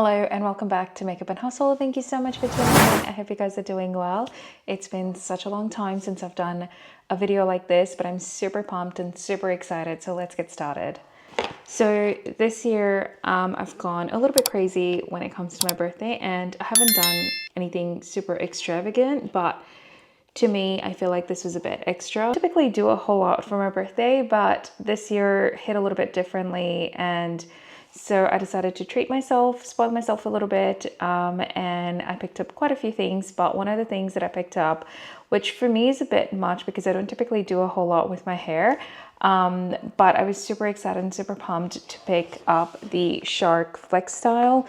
Hello and welcome back to Makeup and Hustle. Thank you so much for tuning in. I hope you guys are doing well. It's been such a long time since I've done a video like this, but I'm super pumped and super excited. So let's get started. So this year I've gone a little bit crazy when it comes to my birthday, and I haven't done anything super extravagant, but to me, I feel like this was a bit extra. I typically do a whole lot for my birthday, but this year hit a little bit differently, and so I decided to treat myself, spoil myself a little bit, and I picked up quite a few things. But one of the things that I picked up, which for me is a bit much because I don't typically do a whole lot with my hair, but I was super excited and super pumped to pick up the Shark FlexStyle.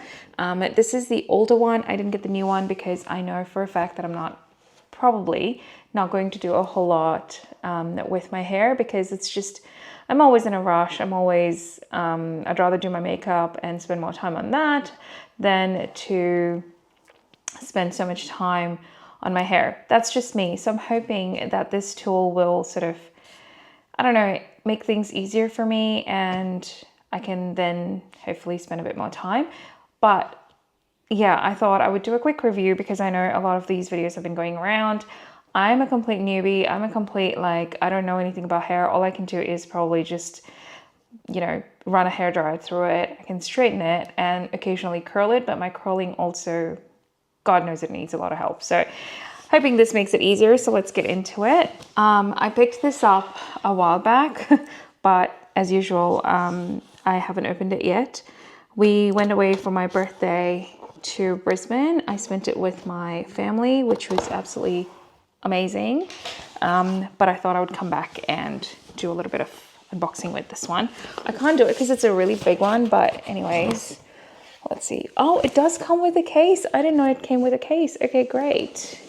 This is the older one. I didn't get the new one because I know for a fact that I'm probably not going to do a whole lot with my hair, because it's just, I'm always in a rush. I'm always, I'd rather do my makeup and spend more time on that than to spend so much time on my hair. That's just me. So I'm hoping that this tool will sort of, I don't know, make things easier for me, and I can then hopefully spend a bit more time. But yeah, I thought I would do a quick review because I know a lot of these videos have been going around. I'm a complete newbie. I'm a complete, like, I don't know anything about hair. All I can do is probably just, you know, run a hairdryer through it. I can straighten it and occasionally curl it, but my curling also, God knows it needs a lot of help. So hoping this makes it easier. So let's get into it. I picked this up a while back, but as usual, I haven't opened it yet. We went away for my birthday to Brisbane. I spent it with my family, which was absolutely amazing. But I thought I would come back and do a little bit of unboxing with this one. I can't do it because it's a really big one, but anyways, let's see. Oh, it does come with a case. I didn't know it came with a case. Okay, great.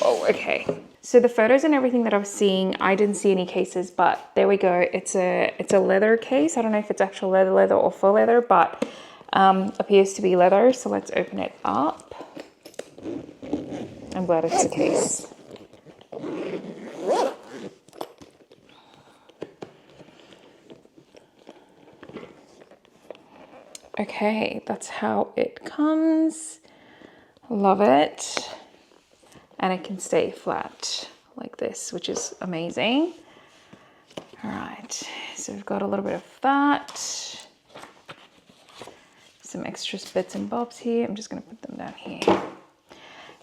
Oh, okay. So the photos and everything that I was seeing, I didn't see any cases, but there we go. It's a leather case. I don't know if it's actual leather or faux leather, but appears to be leather. So let's open it up. I'm glad it's a case. Okay, that's how it comes. Love it. And it can stay flat like this, which is amazing. All right, so we've got a little bit of that. Some extra bits and bobs here. I'm just gonna put them down here.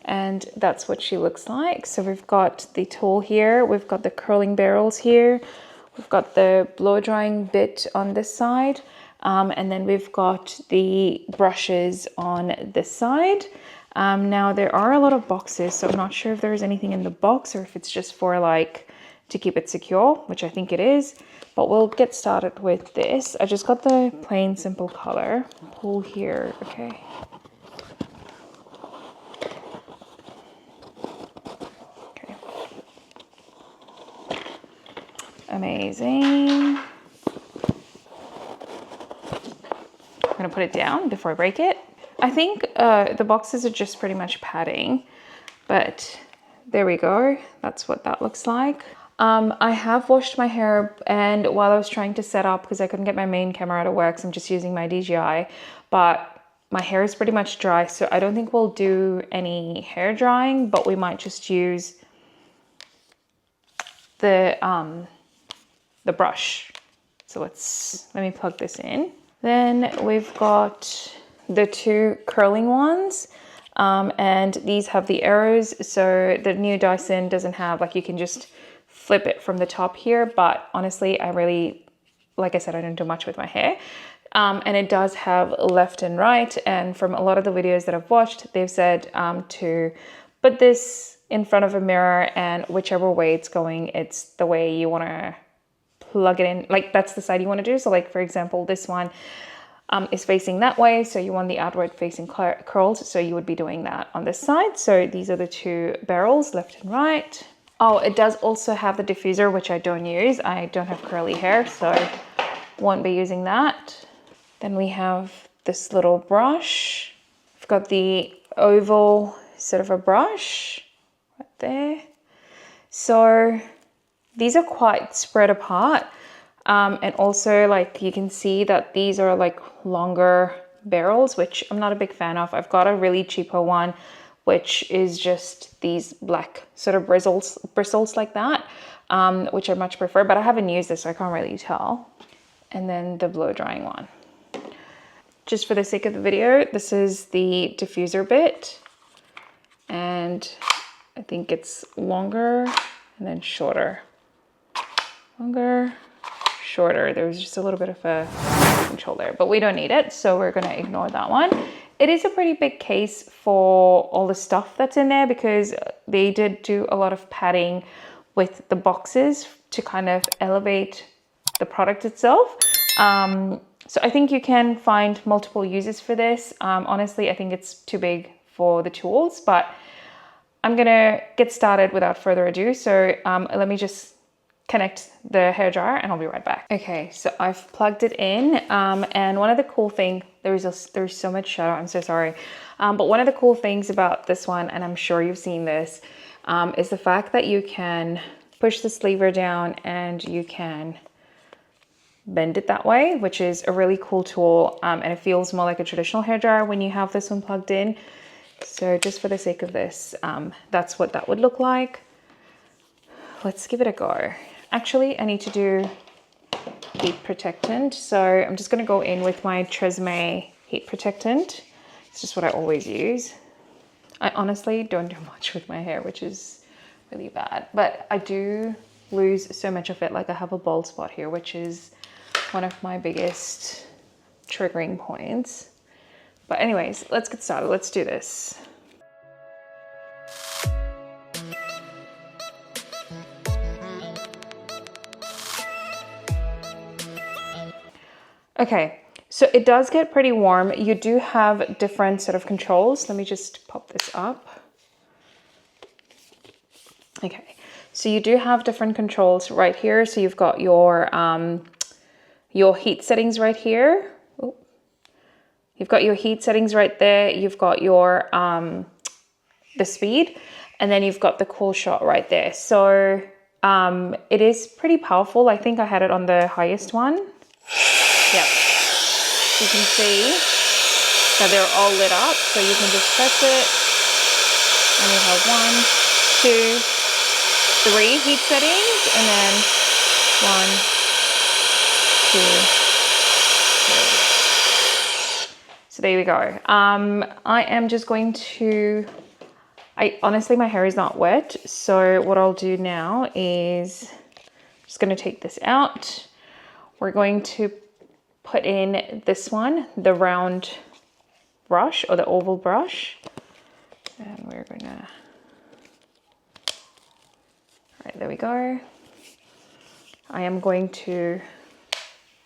And that's what she looks like. So we've got the tool here. We've got the curling barrels here. We've got the blow drying bit on this side. And then we've got the brushes on this side. Now there are a lot of boxes, so I'm not sure if there's anything in the box or if it's just for like to keep it secure, which I think it is. But we'll get started with this. I just got the plain simple color. Pull here, okay. Okay. Amazing. I'm gonna put it down before I break it. I think the boxes are just pretty much padding, but there we go. That's what that looks like. I have washed my hair, and while I was trying to set up, because I couldn't get my main camera to work, so I'm just using my DJI, but my hair is pretty much dry, so I don't think we'll do any hair drying, but we might just use the brush. So let me plug this in. Then we've got the two curling ones, and these have the arrows. So the new Dyson doesn't have, like, you can just flip it from the top here, but honestly, I really, like I said, I don't do much with my hair. And it does have left and right. And from a lot of the videos that I've watched, they've said to put this in front of a mirror, and whichever way it's going, it's the way you want to plug it in. Like, that's the side you want to do. So like, for example, this one is facing that way, so you want the outward facing curls, so you would be doing that on this side. So these are the two barrels, left and right. Oh, it does also have the diffuser, which I don't use. I don't have curly hair, so won't be using that. Then we have this little brush. I've got the oval sort of a brush right there. So these are quite spread apart. And also, like, you can see that these are like longer barrels, which I'm not a big fan of. I've got a really cheaper one, which is just these black sort of bristles like that, which I much prefer, but I haven't used this, so I can't really tell. And then the blow drying one. Just for the sake of the video, this is the diffuser bit, and I think it's longer and then shorter. Longer, shorter. There was just a little bit of a control there, but we don't need it, so we're gonna ignore that one. It is a pretty big case for all the stuff that's in there because they did do a lot of padding with the boxes to kind of elevate the product itself. So I think you can find multiple uses for this. Honestly, I think it's too big for the tools, but I'm gonna get started without further ado. So let me just connect the hairdryer and I'll be right back. Okay, so I've plugged it in, and one of the cool things, there's so much shadow, I'm so sorry. But one of the cool things about this one, and I'm sure you've seen this, is the fact that you can push this lever down and you can bend it that way, which is a really cool tool, and it feels more like a traditional hairdryer when you have this one plugged in. So just for the sake of this, that's what that would look like. Let's give it a go. Actually, I need to do heat protectant, so I'm just going to go in with my Tresemme heat protectant. It's just what I always use. I honestly don't do much with my hair, which is really bad, but I do lose so much of it. Like I have a bald spot here, which is one of my biggest triggering points. But anyways, let's get started. Let's do this. Okay, so it does get pretty warm. You do have different sort of controls. Let me just pop this up. Okay, so you do have different controls right here. So you've got your heat settings right here. Ooh. You've got your heat settings right there. You've got your the speed, and then you've got the cool shot right there. So it is pretty powerful. I think I had it on the highest one. Yep. You can see that they're all lit up. So you can just press it and you have 1, 2, 3 heat settings, and then 1, 2, 3. So there we go. I am just going to, honestly, my hair is not wet. So what I'll do now is just going to take this out. We're going to put in this one, the round brush or the oval brush. And we're gonna, all right, there we go. I am going to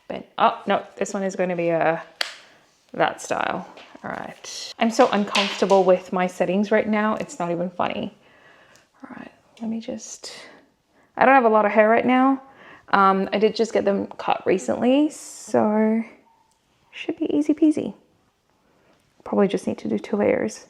bend, oh no, this one is going to be that style. All right. I'm so uncomfortable with my settings right now. It's not even funny. All right, let me just, I don't have a lot of hair right now. I did just get them cut recently, so should be easy peasy. Probably just need to do 2 layers.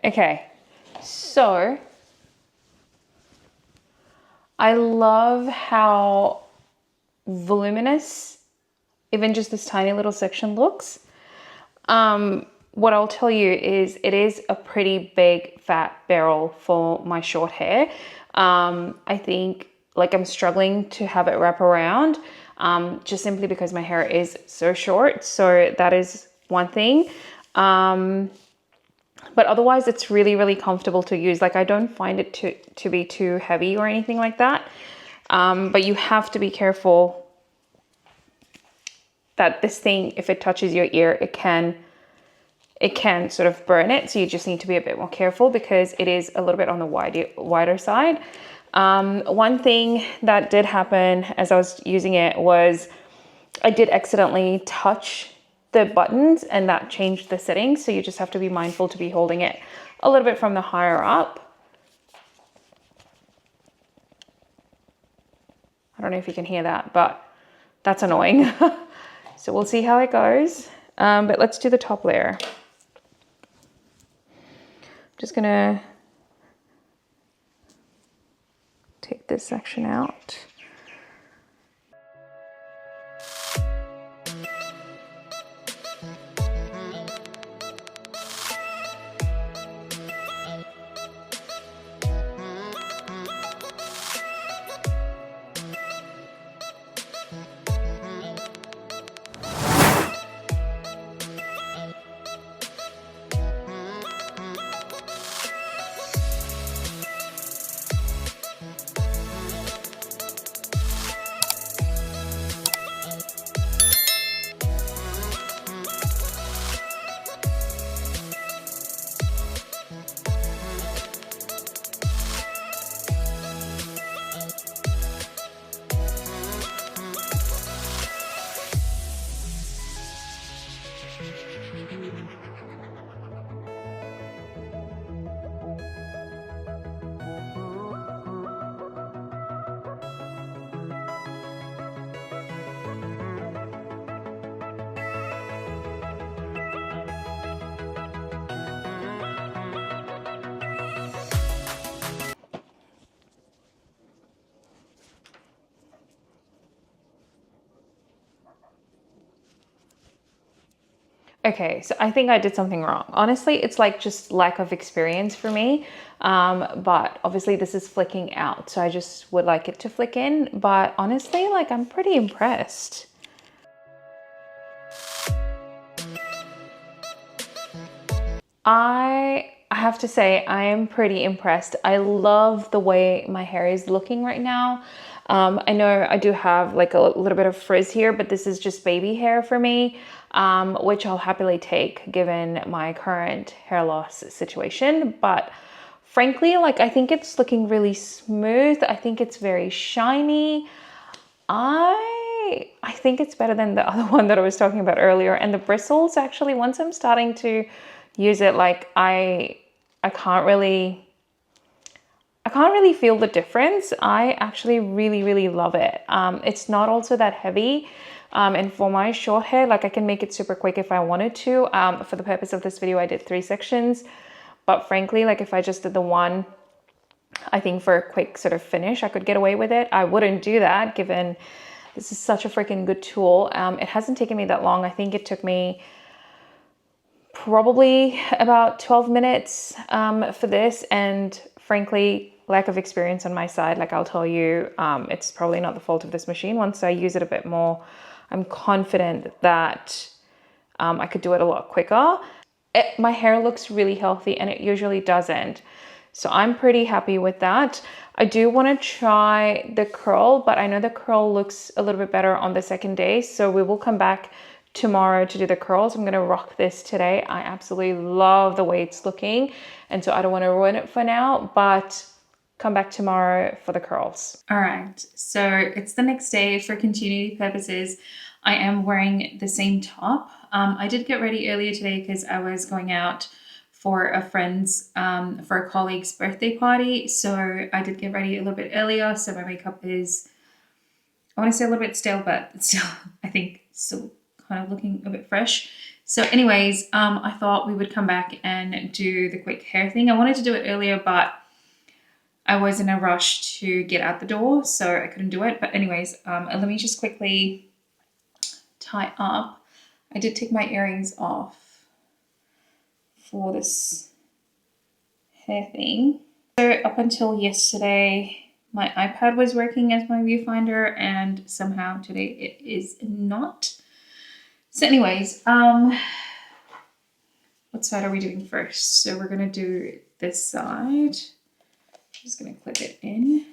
Okay, so I love how voluminous even just this tiny little section looks. What I'll tell you is it is a pretty big fat barrel for my short hair. I think like I'm struggling to have it wrap around just simply because my hair is so short. So that is one thing. But otherwise it's really, really comfortable to use. Like I don't find it to be too heavy or anything like that. But you have to be careful that this thing, if it touches your ear, it can sort of burn it. So you just need to be a bit more careful because it is a little bit on the wider side. One thing that did happen as I was using it was I did accidentally touch the buttons and that changed the settings. So you just have to be mindful to be holding it a little bit from the higher up. I don't know if you can hear that, but that's annoying. So we'll see how it goes. But let's do the top layer. I'm just gonna take this section out. Okay, so I think I did something wrong. Honestly, it's like just lack of experience for me. But obviously this is flicking out, so I just would like it to flick in. But honestly, like I'm pretty impressed. I have to say I am pretty impressed. I love the way my hair is looking right now. I know I do have like a little bit of frizz here, but this is just baby hair for me, which I'll happily take given my current hair loss situation. But frankly, like I think it's looking really smooth. I think it's very shiny. I think it's better than the other one that I was talking about earlier. And the bristles actually, once I'm starting to use it, like I can't really feel the difference. I actually really love it. It's not also that heavy. And for my short hair, like I can make it super quick if I wanted to. For the purpose of this video, I did 3 sections. But frankly, like if I just did the one, I think for a quick sort of finish, I could get away with it. I wouldn't do that given this is such a freaking good tool. It hasn't taken me that long. I think it took me probably about 12 minutes for this, and frankly, lack of experience on my side. Like I'll tell you, it's probably not the fault of this machine. Once I use it a bit more, I'm confident that I could do it a lot quicker. My hair looks really healthy and it usually doesn't. So I'm pretty happy with that. I do want to try the curl, but I know the curl looks a little bit better on the second day. So we will come back tomorrow to do the curls. I'm going to rock this today. I absolutely love the way it's looking. And so I don't want to ruin it for now, but come back tomorrow for the curls. All right. So it's the next day. For continuity purposes, I am wearing the same top. I did get ready earlier today because I was going out for a friend's, for a colleague's birthday party. So I did get ready a little bit earlier. So my makeup is, I want to say a little bit stale, but it's still, I think, still kind of looking a bit fresh. So anyways, I thought we would come back and do the quick hair thing. I wanted to do it earlier, but I was in a rush to get out the door, so I couldn't do it. But anyways, let me just quickly tie up. I did take my earrings off for this hair thing. So up until yesterday, my iPad was working as my viewfinder, and somehow today it is not. So anyways, what side are we doing first? So we're gonna do this side. I'm just gonna clip it in.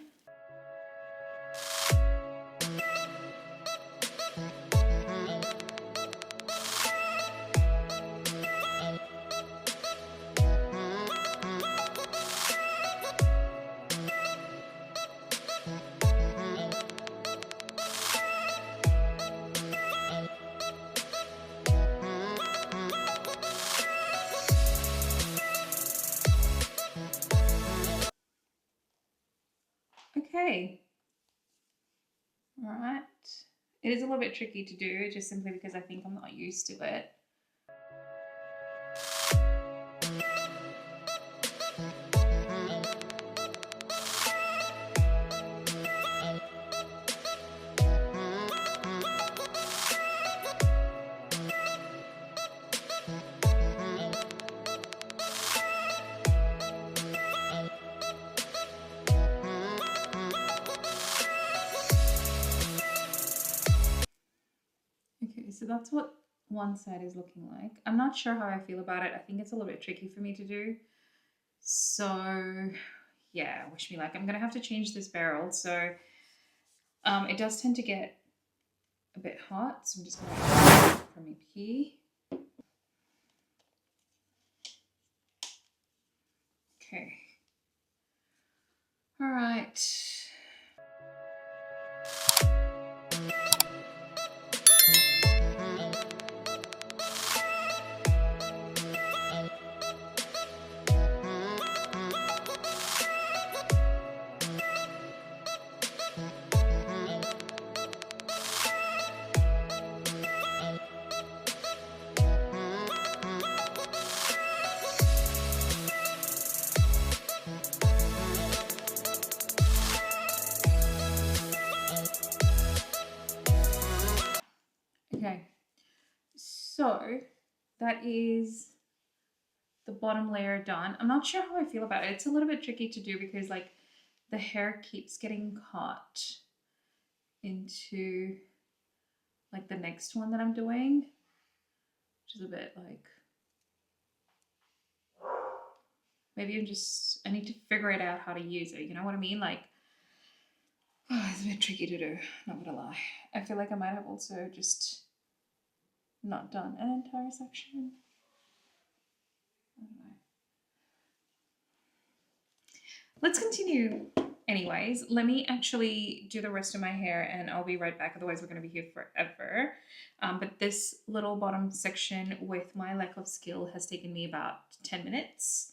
Okay. All right. It is a little bit tricky to do just simply because I think I'm not used to it. Okay, so that's what one side is looking like. I'm not sure how I feel about it. I think it's a little bit tricky for me to do. So yeah, wish me luck. I'm gonna have to change this barrel. So it does tend to get a bit hot. So I'm just gonna from up here. Okay. All right. Okay, so that is the bottom layer done. I'm not sure how I feel about it. It's a little bit tricky to do because like the hair keeps getting caught into like the next one that I'm doing, which is a bit like, maybe I need to figure it out how to use it. You know what I mean? Like, oh, it's a bit tricky to do, not gonna lie. I feel like I might have also just not done an entire section. I don't know. Let's continue anyways. Let me actually do the rest of my hair and I'll be right back. Otherwise, we're going to be here forever. But this little bottom section with my lack of skill has taken me about 10 minutes.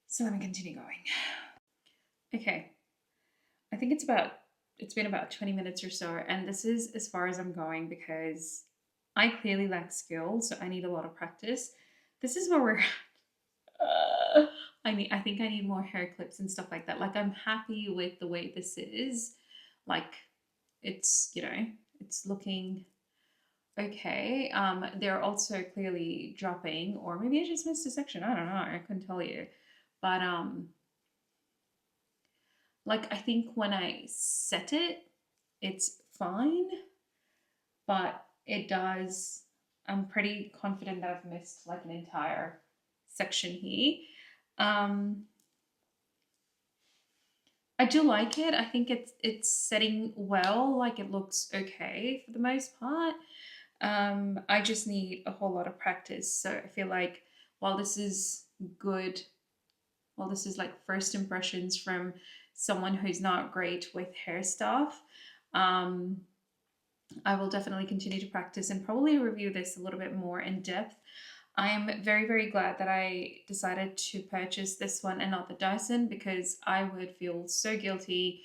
So let me continue going. Okay. I think it's been about 20 minutes or so. And this is as far as I'm going because I clearly lack skill. So I need a lot of practice. This is where we're at. I think I need more hair clips and stuff like that. Like I'm happy with the way this is. Like it's, you know, it's looking okay. They're also clearly dropping, or maybe I just missed a section. I don't know. I couldn't tell you. But like I think when I set it, it's fine. But it does, I'm pretty confident that I've missed like an entire section here. I do like it. I think it's setting well, like it looks okay for the most part. I just need a whole lot of practice. So I feel like while this is good, while this is like first impressions from someone who's not great with hair stuff, I will definitely continue to practice and probably review this a little bit more in depth. I am very, very glad that I decided to purchase this one and not the Dyson because I would feel so guilty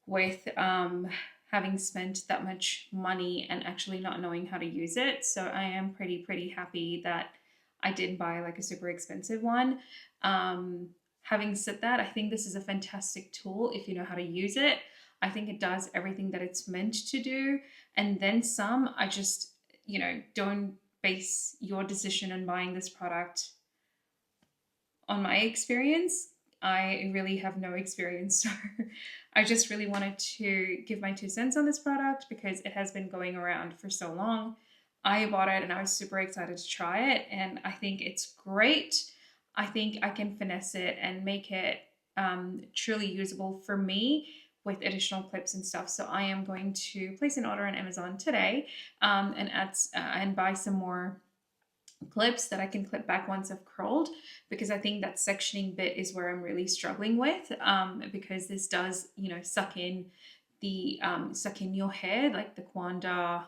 with having spent that much money and actually not knowing how to use it. So I am pretty happy that I didn't buy like a super expensive one. Having said that, I think this is a fantastic tool if you know how to use it. I think it does everything that it's meant to do and then some. I just, you know, don't base your decision on buying this product on my experience. I really have no experience, so I just really wanted to give my 2 cents on this product because it has been going around for so long. I bought it and I was super excited to try it and I think it's great. I think I can finesse it and make it truly usable for me with additional clips and stuff. So I am going to place an order on Amazon today and buy some more clips that I can clip back once I've curled, because I think that sectioning bit is where I'm really struggling with, because this does, you know, suck in your hair, like the Quanda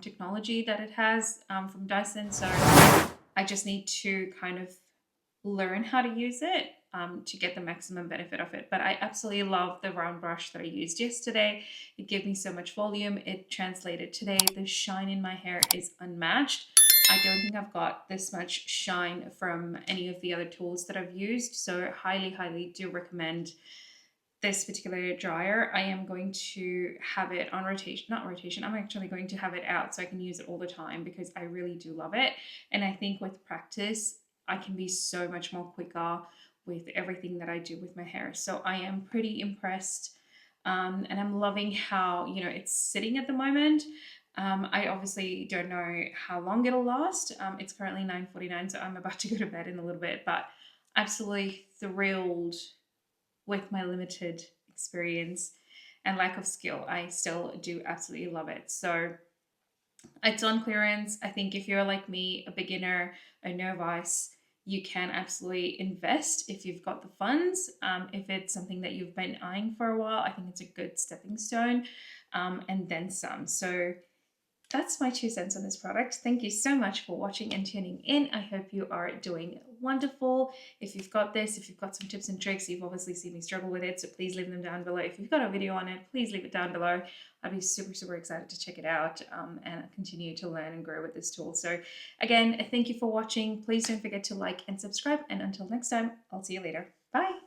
technology that it has from Dyson. So I just need to kind of learn how to use it. to get the maximum benefit of it. But I absolutely love the round brush that I used yesterday. It gave me so much volume. It translated today. The shine in my hair is unmatched. I don't think I've got this much shine from any of the other tools that I've used. So highly, highly do recommend this particular dryer. I am going to have it on rotation, not rotation, I'm actually going to have it out so I can use it all the time because I really do love it. And I think with practice, I can be so much more quicker with everything that I do with my hair. So I am pretty impressed. And I'm loving how, you know, it's sitting at the moment. I obviously don't know how long it'll last. It's currently 9:49, so I'm about to go to bed in a little bit, but absolutely thrilled with my limited experience and lack of skill. I still do absolutely love it. So it's on clearance. I think if you're like me, a beginner, a novice, you can absolutely invest if you've got the funds. If it's something that you've been eyeing for a while, I think it's a good stepping stone, and then some. So that's my 2 cents on this product. Thank you so much for watching and tuning in. I hope you are doing wonderful. If you've got this, if you've got some tips and tricks, you've obviously seen me struggle with it, so please leave them down below. If you've got a video on it, please leave it down below. I'd be super, super excited to check it out and continue to learn and grow with this tool. So again, thank you for watching. Please don't forget to like and subscribe. And until next time, I'll see you later. Bye.